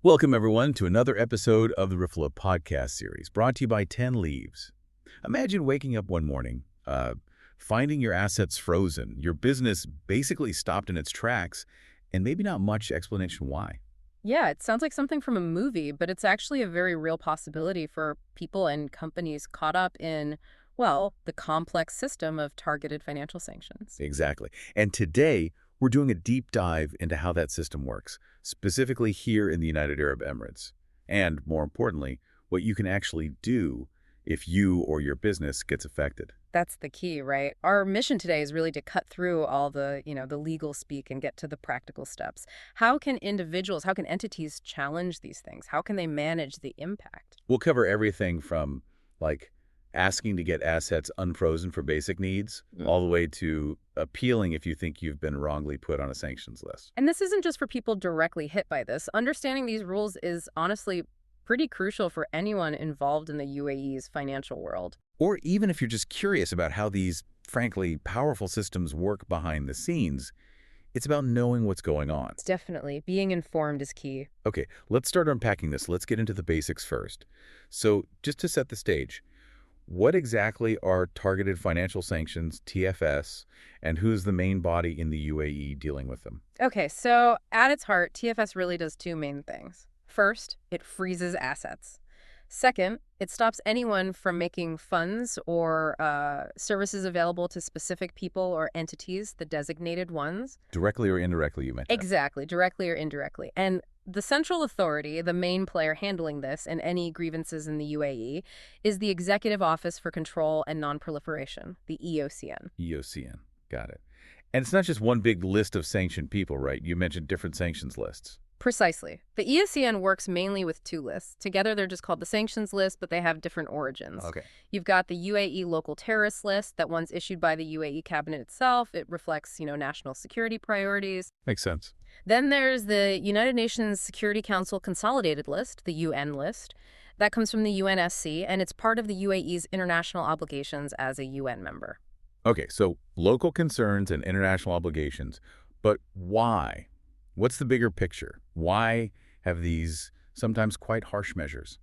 Welcome, everyone, to another episode of the Riffle podcast series, brought to you by 10 Leaves. Imagine waking up one morning, finding your assets frozen, your business basically stopped in its tracks, and maybe not much explanation why. Yeah, it sounds like something from a movie, but it's actually a very real possibility for people and companies caught up in, well, the complex system of targeted financial sanctions. Exactly. And today, we're doing a deep dive into how that system works, specifically here in the United Arab Emirates. And more importantly, what you can actually do if you or your business gets affected. That's the key, right? Our mission today is really to cut through all the legal speak and get to the practical steps. How can individuals, how can entities challenge these things? How can they manage the impact? We'll cover everything from, like, asking to get assets unfrozen for basic needs, all the way to appealing if you think you've been wrongly put on a sanctions list. And this isn't just for people directly hit by this. Understanding these rules is honestly pretty crucial for anyone involved in the UAE's financial world. Or even if you're just curious about how these, frankly, powerful systems work behind the scenes, it's about knowing what's going on. Definitely. Being informed is key. Okay, let's start unpacking this. Let's get into the basics first. So just to set the stage, what exactly are targeted financial sanctions, TFS, and who's the main body in the UAE dealing with them? Okay, so at its heart, TFS really does two main things. First, it freezes assets. Second, it stops anyone from making funds or services available to specific people or entities, the designated ones. Directly or indirectly, you mentioned. Exactly, directly or indirectly. And the central authority, the main player handling this and any grievances in the UAE, is the Executive Office for Control and Non-Proliferation, the EOCN. EOCN. Got it. And it's not just one big list of sanctioned people, right? You mentioned different sanctions lists. Precisely. The EOCN works mainly with two lists. Together, they're just called the sanctions list, but they have different origins. Okay. You've got the UAE local terrorist list. That one's issued by the UAE cabinet itself. It reflects, national security priorities. Makes sense. Then there's the United Nations Security Council Consolidated List, the UN list. That comes from the UNSC, and it's part of the UAE's international obligations as a UN member. Okay, so local concerns and international obligations, but why? What's the bigger picture? Why have these sometimes quite harsh measures?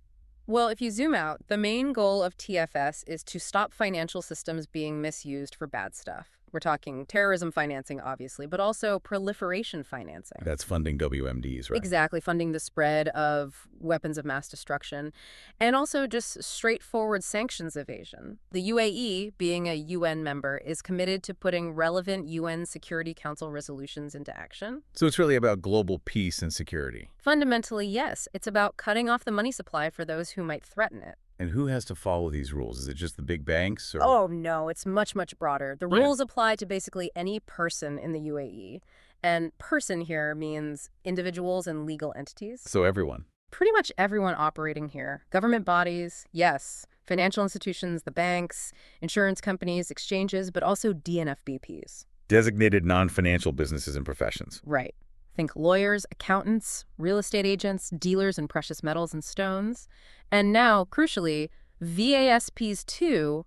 Well, if you zoom out, the main goal of TFS is to stop financial systems being misused for bad stuff. We're talking terrorism financing, obviously, but also proliferation financing. That's funding WMDs, right? Exactly, funding the spread of weapons of mass destruction, and also just straightforward sanctions evasion. The UAE, being a UN member, is committed to putting relevant UN Security Council resolutions into action. So it's really about global peace and security. Fundamentally, yes. It's about cutting off the money supply for those who might threaten it. And who has to follow these rules? Is it just the big banks? Or... Oh, no, it's much, much broader. The rules apply to basically any person in the UAE. And person here means individuals and legal entities. So everyone? Pretty much everyone operating here. Government bodies, yes. Financial institutions, the banks, insurance companies, exchanges, but also DNFBPs. Designated non-financial businesses and professions. Right. Think lawyers, accountants, real estate agents, dealers in precious metals and stones. And now, crucially, VASPs too,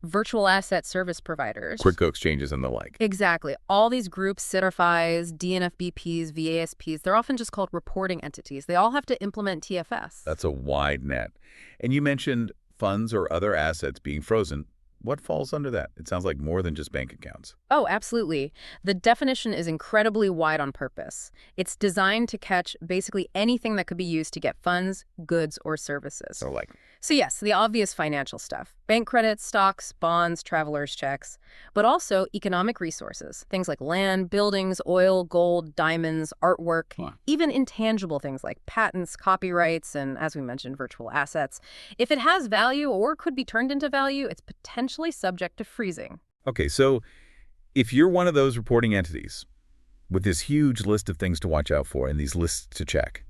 virtual asset service providers. Crypto exchanges and the like. Exactly. All these groups, CITRFIs, DNFBPs, VASPs, they're often just called reporting entities. They all have to implement TFS. That's a wide net. And you mentioned funds or other assets being frozen. What falls under that? It sounds like more than just bank accounts. Oh, absolutely. The definition is incredibly wide on purpose. It's designed to catch basically anything that could be used to get funds, goods, or services. So yes, the obvious financial stuff. Bank credits, stocks, bonds, traveler's checks, but also economic resources. Things like land, buildings, oil, gold, diamonds, artwork, even intangible things like patents, copyrights, and as we mentioned, virtual assets. If it has value or could be turned into value, it's potentially subject to freezing. Okay, so if you're one of those reporting entities with this huge list of things to watch out for and these lists to check,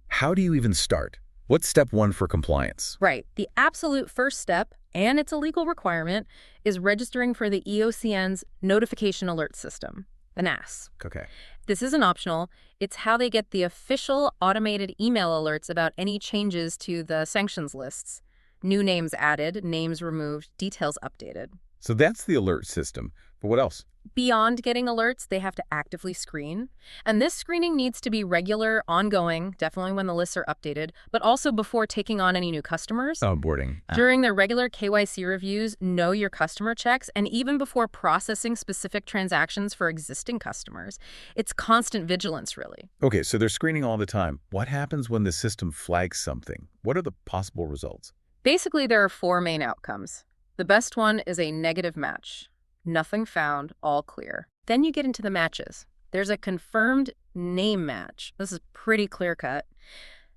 how do you even start? What's step one for compliance? Right. The absolute first step, and it's a legal requirement, is registering for the EOCN's Notification Alert System, the NAS. Okay. This isn't optional. It's how they get the official automated email alerts about any changes to the sanctions lists. New names added, names removed, details updated. So that's the alert system. But what else? Beyond getting alerts, they have to actively screen. And this screening needs to be regular, ongoing, definitely when the lists are updated, but also before taking on any new customers. Onboarding. During their regular KYC reviews, know your customer checks, and even before processing specific transactions for existing customers. It's constant vigilance, really. Okay, so they're screening all the time. What happens when the system flags something? What are the possible results? Basically, there are 4 main outcomes. The best one is a negative match. Nothing found, all clear. Then you get into the matches. There's a confirmed name match. This is pretty clear-cut.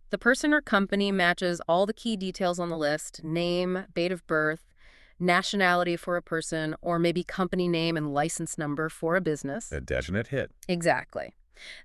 The person or company matches all the key details on the list: name, date of birth, nationality for a person, or maybe company name and license number for a business. A definite hit. Exactly.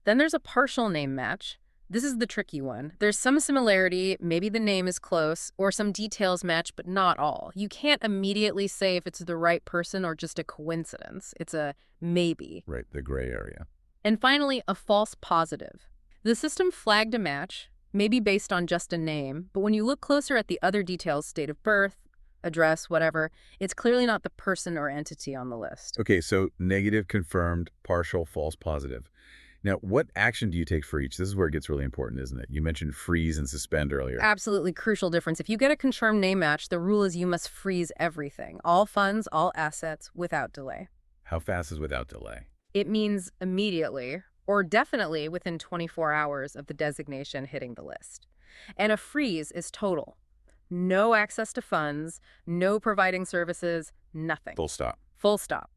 Then there's a partial name match. This is the tricky one. There's some similarity, maybe the name is close, or some details match, but not all. You can't immediately say if it's the right person or just a coincidence. It's a maybe. Right, the gray area. And finally, a false positive. The system flagged a match, maybe based on just a name, but when you look closer at the other details, date of birth, address, whatever, it's clearly not the person or entity on the list. Okay, so negative, confirmed, partial, false, positive. Now, what action do you take for each? This is where it gets really important, isn't it? You mentioned freeze and suspend earlier. Absolutely crucial difference. If you get a confirmed name match, the rule is you must freeze everything. All funds, all assets, without delay. How fast is without delay? It means immediately, or definitely within 24 hours of the designation hitting the list. And a freeze is total. No access to funds, no providing services, nothing. Full stop. Full stop.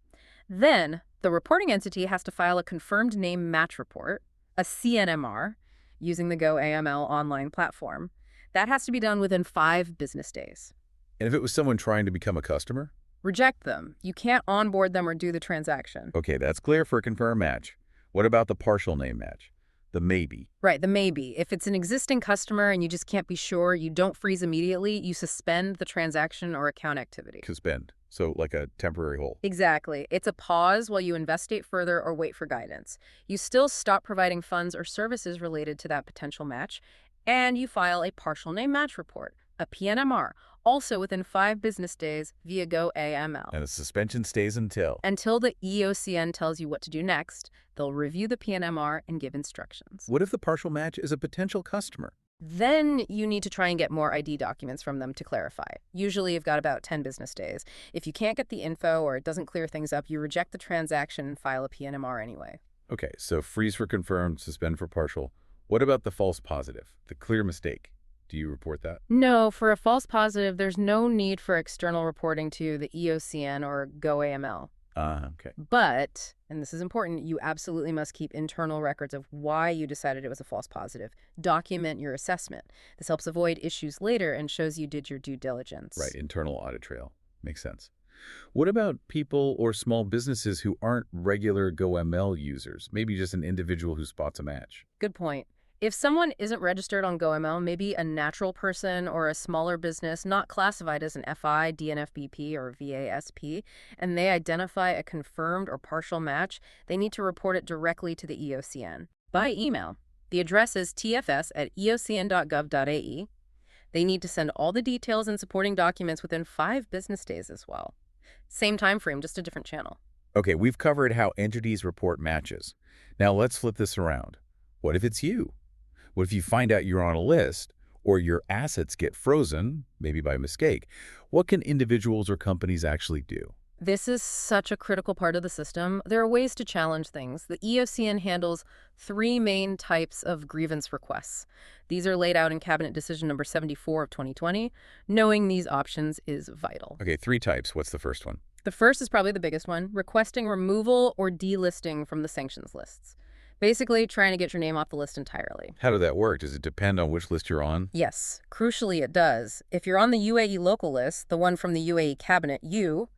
Then, the reporting entity has to file a confirmed name match report, a CNMR, using the GoAML online platform. That has to be done within 5 business days. And if it was someone trying to become a customer? Reject them. You can't onboard them or do the transaction. Okay, that's clear for a confirmed match. What about the partial name match? The maybe. Right, the maybe. If it's an existing customer and you just can't be sure, you don't freeze immediately, you suspend the transaction or account activity. Suspend. So like a temporary hold. Exactly. It's a pause while you investigate further or wait for guidance. You still stop providing funds or services related to that potential match, and you file a partial name match report, a PNMR, also within 5 business days via GoAML. And the suspension stays until? Until the EOCN tells you what to do next. They'll review the PNMR and give instructions. What if the partial match is a potential customer? Then you need to try and get more ID documents from them to clarify. Usually you've got about 10 business days. If you can't get the info or it doesn't clear things up, you reject the transaction and file a PNMR anyway. Okay, so freeze for confirmed, suspend for partial. What about the false positive, the clear mistake? Do you report that? No, for a false positive, there's no need for external reporting to the EOCN or GoAML. Okay. But, and this is important, you absolutely must keep internal records of why you decided it was a false positive. Document your assessment. This helps avoid issues later and shows you did your due diligence. Right, internal audit trail. Makes sense. What about people or small businesses who aren't regular GoML users? Maybe just an individual who spots a match. Good point. If someone isn't registered on GoML, maybe a natural person or a smaller business not classified as an FI, DNFBP, or VASP, and they identify a confirmed or partial match, they need to report it directly to the EOCN by email. The address is tfs@eocn.gov.ae. They need to send all the details and supporting documents within 5 business days as well. Same time frame, just a different channel. Okay, we've covered how entities report matches. Now let's flip this around. What if it's you? What if you find out you're on a list or your assets get frozen, maybe by mistake? What can individuals or companies actually do? This is such a critical part of the system. There are ways to challenge things. The EOCN handles 3 main types of grievance requests. These are laid out in Cabinet Decision number 74 of 2020. Knowing these options is vital. Okay, 3 types. What's the first one? The first is probably the biggest one, requesting removal or delisting from the sanctions lists. Basically, trying to get your name off the list entirely. How does that work? Does it depend on which list you're on? Yes, crucially it does. If you're on the UAE local list, the one from the UAE cabinet, you,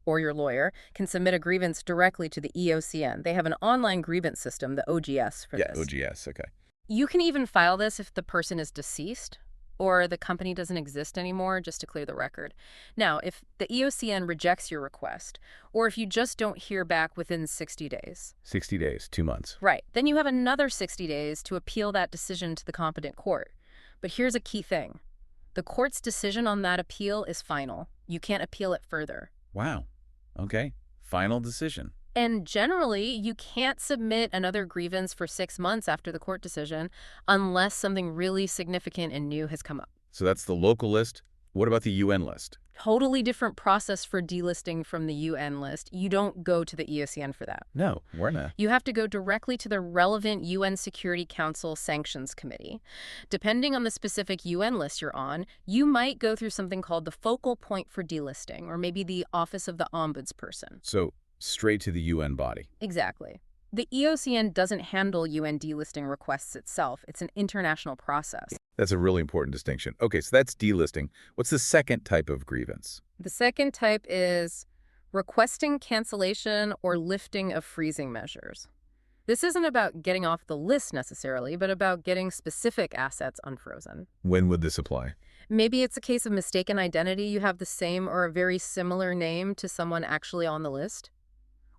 or your lawyer, can submit a grievance directly to the EOCN. They have an online grievance system, the OGS, for this. Yeah, OGS, okay. You can even file this if the person is deceased or the company doesn't exist anymore, just to clear the record. Now, if the EOCN rejects your request, or if you just don't hear back within 60 days. 60 days, 2 months. Right. Then you have another 60 days to appeal that decision to the competent court. But here's a key thing. The court's decision on that appeal is final. You can't appeal it further. Wow. Okay. Final decision. And generally, you can't submit another grievance for 6 months after the court decision unless something really significant and new has come up. So that's the local list. What about the UN list? Totally different process for delisting from the UN list. You don't go to the EOCN for that. No, we're not. You have to go directly to the relevant UN Security Council Sanctions Committee. Depending on the specific UN list you're on, you might go through something called the Focal Point for Delisting, or maybe the Office of the Ombudsperson. So straight to the UN body. Exactly. The EOCN doesn't handle UN delisting requests itself. It's an international process. That's a really important distinction. Okay, so that's delisting. What's the second type of grievance? The second type is requesting cancellation or lifting of freezing measures. This isn't about getting off the list necessarily, but about getting specific assets unfrozen. When would this apply? Maybe it's a case of mistaken identity. You have the same or a very similar name to someone actually on the list.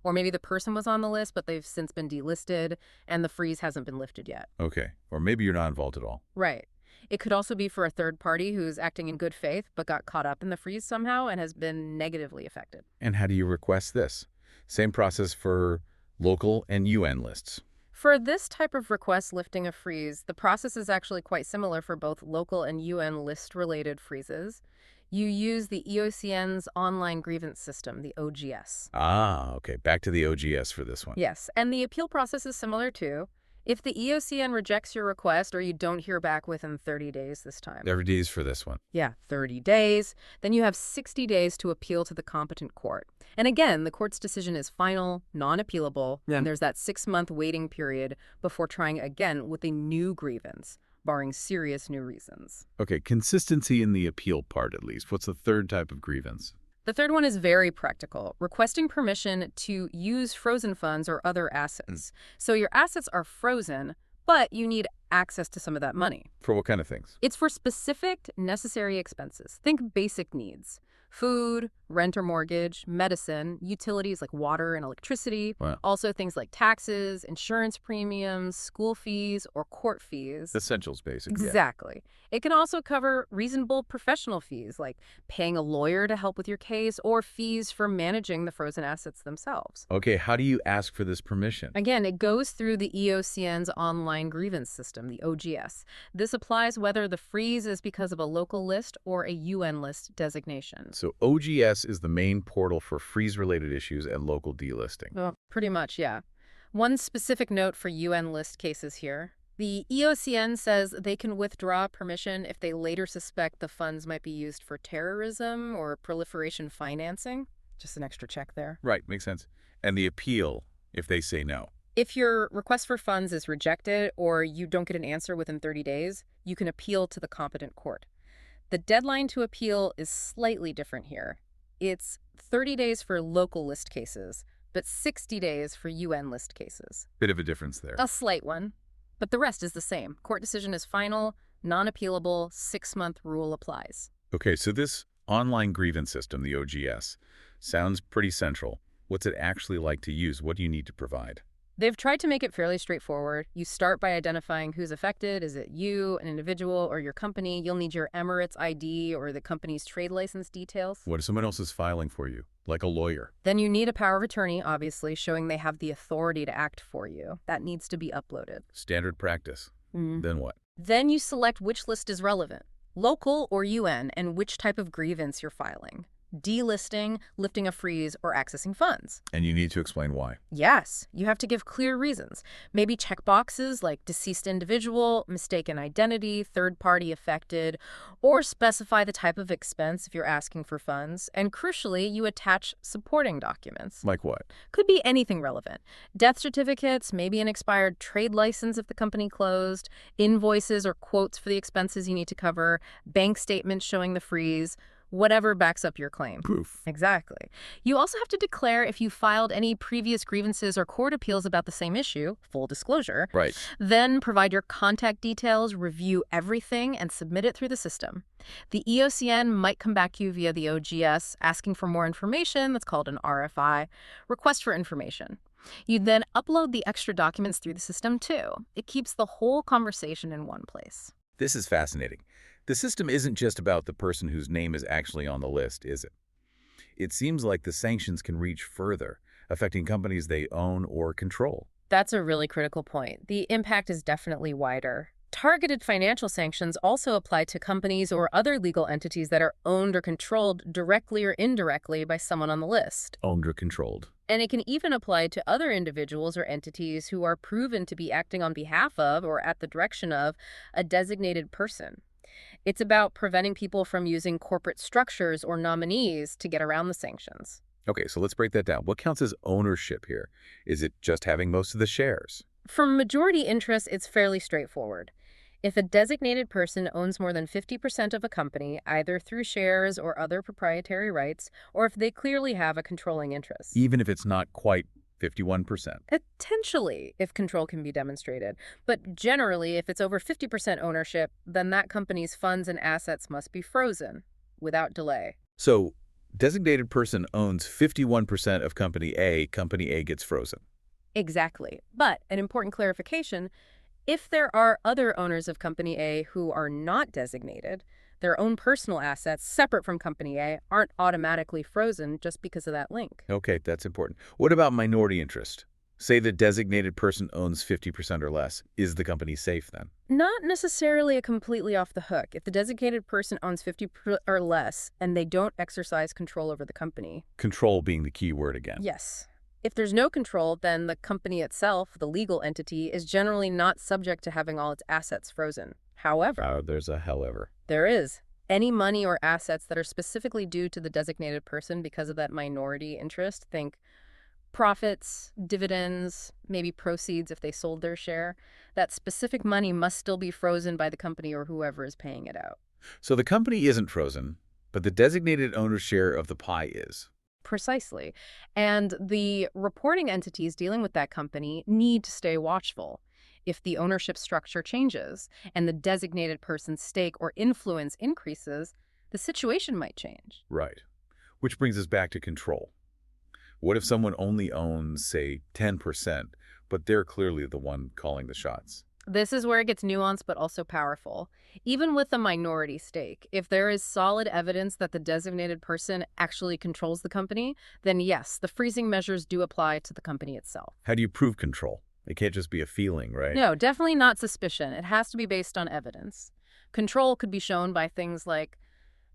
Or maybe the person was on the list, but they've since been delisted and the freeze hasn't been lifted yet. Okay, or maybe you're not involved at all. Right. It could also be for a third party who's acting in good faith but got caught up in the freeze somehow and has been negatively affected. And how do you request this? Same process for local and UN lists. For this type of request lifting a freeze, the process is actually quite similar for both local and UN list-related freezes. You use the EOCN's online grievance system, the OGS. Ah, okay. Back to the OGS for this one. Yes, and the appeal process is similar too. If the EOCN rejects your request or you don't hear back within 30 days this time. 30 days for this one. Yeah, 30 days. Then you have 60 days to appeal to the competent court. And again, the court's decision is final, non-appealable, and there's that 6-month waiting period before trying again with a new grievance, barring serious new reasons. Okay, consistency in the appeal part at least. What's the third type of grievance? The third one is very practical, requesting permission to use frozen funds or other assets. So your assets are frozen, but you need access to some of that money. For what kind of things? It's for specific necessary expenses. Think basic needs. Food, rent or mortgage, medicine, utilities like water and electricity. Wow. Also things like taxes, insurance premiums, school fees, or court fees. Essentials, basically. Exactly. It can also cover reasonable professional fees, like paying a lawyer to help with your case, or fees for managing the frozen assets themselves. Okay, how do you ask for this permission? Again, it goes through the EOCN's online grievance system, the OGS. This applies whether the freeze is because of a local list or a UN list designation. So OGS is the main portal for freeze-related issues and local delisting. Well, pretty much, yeah. One specific note for UN list cases here. The EOCN says they can withdraw permission if they later suspect the funds might be used for terrorism or proliferation financing. Just an extra check there. Right, makes sense. And the appeal if they say no. If your request for funds is rejected or you don't get an answer within 30 days, you can appeal to the competent court. The deadline to appeal is slightly different here. It's 30 days for local list cases, but 60 days for UN list cases. Bit of a difference there. A slight one, but the rest is the same. Court decision is final, non-appealable, 6-month rule applies. Okay, so this online grievance system, the OGS, sounds pretty central. What's it actually like to use? What do you need to provide? They've tried to make it fairly straightforward. You start by identifying who's affected. Is it you, an individual, or your company? You'll need your Emirates ID or the company's trade license details. What if someone else is filing for you, like a lawyer? Then you need a power of attorney, obviously, showing they have the authority to act for you. That needs to be uploaded. Standard practice. Then what? Then you select which list is relevant, local or UN, and which type of grievance you're filing. Delisting, lifting a freeze, or accessing funds. And you need to explain why. Yes, you have to give clear reasons. Maybe check boxes like deceased individual, mistaken identity, third party affected, or specify the type of expense if you're asking for funds. And crucially, you attach supporting documents. Like what? Could be anything relevant. Death certificates, maybe an expired trade license if the company closed, invoices or quotes for the expenses you need to cover, bank statements showing the freeze, whatever backs up your claim. Proof. Exactly. You also have to declare if you filed any previous grievances or court appeals about the same issue, full disclosure. Right. Then provide your contact details, review everything, and submit it through the system. The EOCN might come back to you via the OGS asking for more information. That's called an RFI, request for information. You then upload the extra documents through the system too. It keeps the whole conversation in one place. This is fascinating. The system isn't just about the person whose name is actually on the list, is it? It seems like the sanctions can reach further. affecting companies they own or control. That's a really critical point. The impact is definitely wider. Targeted financial sanctions also apply to companies or other legal entities that are owned or controlled directly or indirectly by someone on the list. Owned or controlled. And it can even apply to other individuals or entities who are proven to be acting on behalf of or at the direction of a designated person. It's about preventing people from using corporate structures or nominees to get around the sanctions. Okay, so let's break that down. What counts as ownership here? Is it just having most of the shares? For majority interest, it's fairly straightforward. If a designated person owns more than 50% of a company, either through shares or other proprietary rights, or if they clearly have a controlling interest. Even if it's not quite 51%. Potentially, if control can be demonstrated. But generally, if it's over 50% ownership, then that company's funds and assets must be frozen without delay. So, designated person owns 51% of company A gets frozen. Exactly. But an important clarification, if there are other owners of Company A who are not designated, their own personal assets separate from Company A aren't automatically frozen just because of that link. Okay, that's important. What about minority interest? Say the designated person owns 50% or less. Is the company safe then? Not necessarily a completely off the hook. If the designated person owns 50% or less and they don't exercise control over the company. Control being the key word again. Yes. If there's no control, then the company itself, the legal entity, is generally not subject to having all its assets frozen. However, There's a however. there is. Any money or assets that are specifically due to the designated person because of that minority interest, think profits, dividends, maybe proceeds if they sold their share, that specific money must still be frozen by the company or whoever is paying it out. So the company isn't frozen, but the designated owner's share of the pie is. Precisely. And the reporting entities dealing with that company need to stay watchful. If the ownership structure changes and the designated person's stake or influence increases, the situation might change. Right. Which brings us back to control. What if someone only owns, say, 10%, but they're clearly the one calling the shots? This is where it gets nuanced but also powerful. Even with a minority stake, if there is solid evidence that the designated person actually controls the company, then yes, the freezing measures do apply to the company itself. How do you prove control? It can't just be a feeling, right? No, definitely not suspicion. It has to be based on evidence. Control could be shown by things like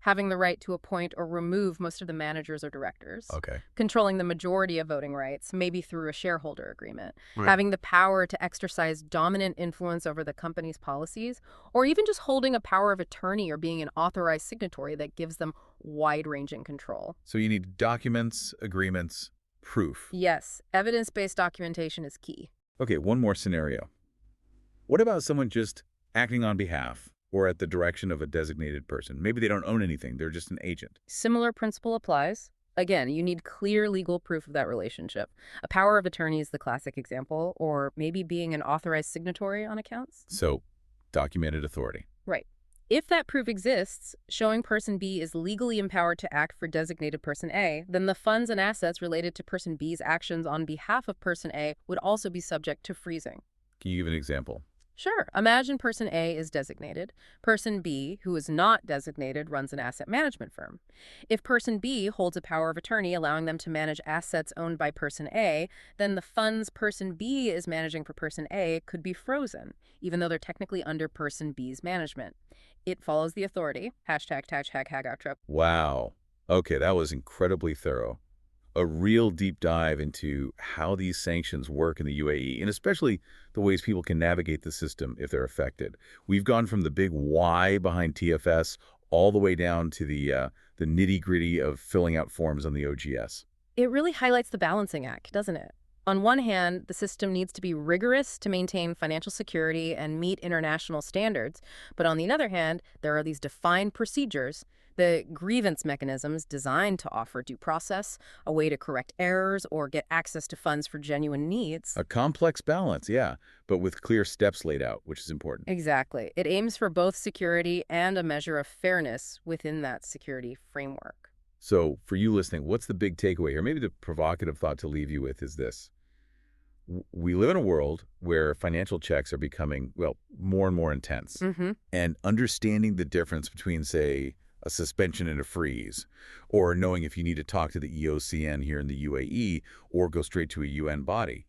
having the right to appoint or remove most of the managers or directors. Okay. Controlling the majority of voting rights, maybe through a shareholder agreement. Right. Having the power to exercise dominant influence over the company's policies, or even just holding a power of attorney or being an authorized signatory that gives them wide-ranging control. So you need documents, agreements, proof. Yes, evidence-based documentation is key. Okay, one more scenario. What about someone just acting on behalf or at the direction of a designated person? Maybe they don't own anything, they're just an agent. Similar principle applies. Again, you need clear legal proof of that relationship. A power of attorney is the classic example, or maybe being an authorized signatory on accounts. So, documented authority. Right. If that proof exists, showing person B is legally empowered to act for designated person A, then the funds and assets related to person B's actions on behalf of person A would also be subject to freezing. Can you give an example? Sure. Imagine person A is designated. Person B, who is not designated, runs an asset management firm. If person B holds a power of attorney allowing them to manage assets owned by person A, then the funds person B is managing for person A could be frozen, even though they're technically under person B's management. It follows the authority. ##outro. Wow. Okay, that was incredibly thorough. A real deep dive into how these sanctions work in the UAE, and especially the ways people can navigate the system if they're affected. We've gone from the big why behind TFS all the way down to the nitty-gritty of filling out forms on the OGS. It really highlights the balancing act, doesn't it? On one hand, the system needs to be rigorous to maintain financial security and meet international standards. But on the other hand, there are these defined procedures, the grievance mechanisms designed to offer due process, a way to correct errors or get access to funds for genuine needs. A complex balance, yeah, but with clear steps laid out, which is important. Exactly. It aims for both security and a measure of fairness within that security framework. So for you listening, what's the big takeaway here? Maybe the provocative thought to leave you with is this. We live in a world where financial checks are becoming, well, more and more intense. Mm-hmm. And understanding the difference between, say, a suspension and a freeze, or knowing if you need to talk to the EOCN here in the UAE or go straight to a UN body.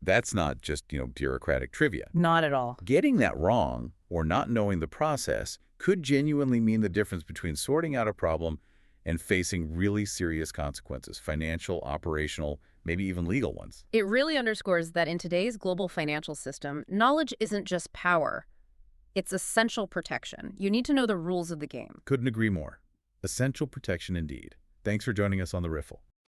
That's not just, bureaucratic trivia. Not at all. Getting that wrong or not knowing the process could genuinely mean the difference between sorting out a problem and facing really serious consequences, financial, operational, maybe even legal ones. It really underscores that in today's global financial system, knowledge isn't just power. It's essential protection. You need to know the rules of the game. Couldn't agree more. Essential protection indeed. Thanks for joining us on The Riffle.